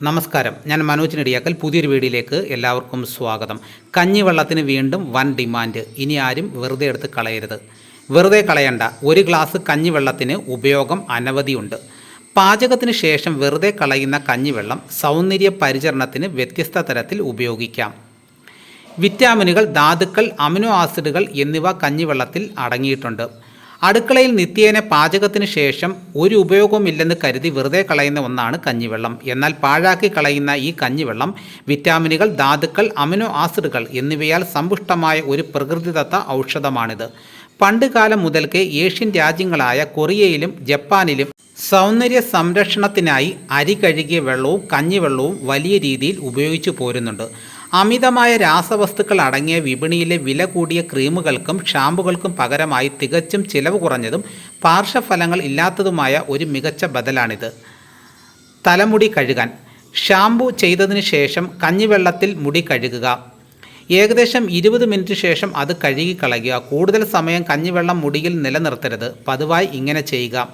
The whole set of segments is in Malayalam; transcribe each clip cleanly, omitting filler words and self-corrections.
നമസ്കാരം, ഞാൻ മനോജ് നെടിയാക്കൽ. പുതിയൊരു വീഡിയോയിലേക്ക് എല്ലാവർക്കും സ്വാഗതം. കഞ്ഞിവെള്ളത്തിന് വീണ്ടും വൻ ഡിമാൻഡ്. ഇനി ആരും വെറുതെ എടുത്ത് കളയരുത്. വെറുതെ കളയണ്ട. ഒരു ഗ്ലാസ് കഞ്ഞിവെള്ളത്തിന് ഉപയോഗം അനവധിയുണ്ട്. പാചകത്തിന് ശേഷം വെറുതെ കളയുന്ന കഞ്ഞിവെള്ളം സൗന്ദര്യ പരിചരണത്തിന് വ്യത്യസ്ത തരത്തിൽ ഉപയോഗിക്കാം. വിറ്റാമിനുകൾ, ധാതുക്കൾ, അമിനോ ആസിഡുകൾ എന്നിവ കഞ്ഞിവെള്ളത്തിൽ അടങ്ങിയിട്ടുണ്ട്. അടുക്കളയിൽ നിത്യേന പാചകത്തിന് ശേഷം ഒരു ഉപയോഗവുമില്ലെന്ന് കരുതി വെറുതെ കളയുന്ന ഒന്നാണ് കഞ്ഞിവെള്ളം. എന്നാൽ പാഴാക്കി കളയുന്ന ഈ കഞ്ഞിവെള്ളം വിറ്റാമിനുകൾ, ധാതുക്കൾ, അമിനോ ആസിഡുകൾ എന്നിവയാൽ സമ്പുഷ്ടമായ ഒരു പ്രകൃതിദത്ത ഔഷധമാണിത്. പണ്ടുകാലം മുതൽക്കേ ഏഷ്യൻ രാജ്യങ്ങളായ കൊറിയയിലും ജപ്പാനിലും സൗന്ദര്യ സംരക്ഷണത്തിനായി അരി കഴുകിയ വെള്ളവും കഞ്ഞിവെള്ളവും വലിയ രീതിയിൽ ഉപയോഗിച്ചു പോരുന്നുണ്ട്. അമിതമായ രാസവസ്തുക്കൾ അടങ്ങിയ വിപണിയിലെ വില കൂടിയ ക്രീമുകൾക്കും ഷാമ്പുകൾക്കും പകരമായി തികച്ചും ചിലവ് കുറഞ്ഞതും പാർശ്വഫലങ്ങൾ ഇല്ലാത്തതുമായ ഒരു മികച്ച ബദലാണിത്. തലമുടി കഴുകാൻ ഷാമ്പു ചെയ്തതിന് ശേഷം കഞ്ഞിവെള്ളത്തിൽ മുടി കഴുകുക. ഏകദേശം 20 മിനിറ്റ് ശേഷം അത് കഴുകിക്കളയുക. കൂടുതൽ സമയം കഞ്ഞിവെള്ളം മുടിയിൽ നിലനിർത്തരുത്. പതിവായി ഇങ്ങനെ ചെയ്യുക.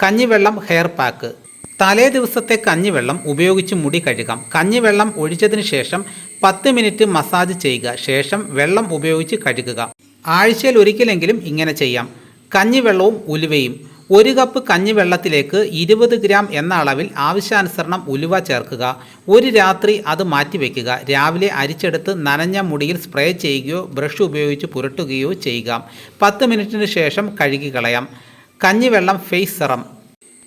കഞ്ഞിവെള്ളം ഹെയർ പാക്ക്. തലേ ദിവസത്തെ കഞ്ഞിവെള്ളം ഉപയോഗിച്ച് മുടി കഴുകാം. കഞ്ഞിവെള്ളം ഒഴിച്ചതിന് ശേഷം 10 മിനിറ്റ് മസാജ് ചെയ്യുക. ശേഷം വെള്ളം ഉപയോഗിച്ച് കഴുകുക. ആഴ്ചയിൽ ഒരിക്കലെങ്കിലും ഇങ്ങനെ ചെയ്യാം. കഞ്ഞിവെള്ളവും ഉലുവയും. 1 കപ്പ് കഞ്ഞിവെള്ളത്തിലേക്ക് 20 ഗ്രാം എന്ന അളവിൽ ആവശ്യാനുസരണം ഉലുവ ചേർക്കുക. ഒരു രാത്രി അത് മാറ്റിവെക്കുക. രാവിലെ അരിച്ചെടുത്ത് നനഞ്ഞ മുടിയിൽ സ്പ്രേ ചെയ്യുകയോ ബ്രഷ് ഉപയോഗിച്ച് പുരട്ടുകയോ ചെയ്യുക. 10 മിനിറ്റിന് ശേഷം കഴുകിക്കളയാം. കഞ്ഞിവെള്ളം ഫേസ് സെറം.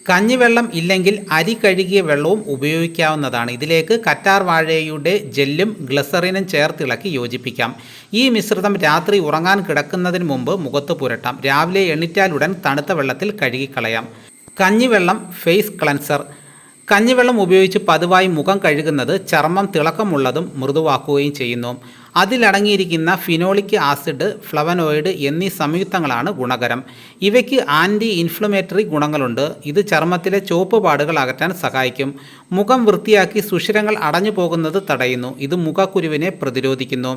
കഞ്ഞിവെള്ളം ഇല്ലെങ്കിൽ അരി കഴുകിയ വെള്ളവും ഉപയോഗിക്കാവുന്നതാണ്. ഇതിലേക്ക് കറ്റാർ വാഴയുടെ ജെല്ലും ഗ്ലിസറിനും ചേർത്തിളക്കി യോജിപ്പിക്കാം. ഈ മിശ്രിതം രാത്രി ഉറങ്ങാൻ കിടക്കുന്നതിന് മുമ്പ് മുഖത്ത് പുരട്ടാം. രാവിലെ എണീറ്റാലുടൻ തണുത്ത വെള്ളത്തിൽ കഴുകിക്കളയാം. കഞ്ഞിവെള്ളം ഫേസ് ക്ലൻസർ. കഞ്ഞിവെള്ളം ഉപയോഗിച്ച് പതിവായി മുഖം കഴുകുന്നത് ചർമ്മം തിളക്കമുള്ളതും മൃദുവാക്കുകയും ചെയ്യുന്നു. അതിലടങ്ങിയിരിക്കുന്ന ഫിനോളിക് ആസിഡ്, ഫ്ലവനോയിഡ് എന്നീ സംയുക്തങ്ങളാണ് ഗുണകരം. ഇവയ്ക്ക് ആൻറ്റി ഇൻഫ്ലമേറ്ററി ഗുണങ്ങളുണ്ട്. ഇത് ചർമ്മത്തിലെ ചുവപ്പ് പാടുകൾ അകറ്റാൻ സഹായിക്കും. മുഖം വൃത്തിയാക്കി സുഷിരങ്ങൾ അടഞ്ഞു പോകുന്നത് തടയുന്നു. ഇത് മുഖക്കുരുവിനെ പ്രതിരോധിക്കുന്നു.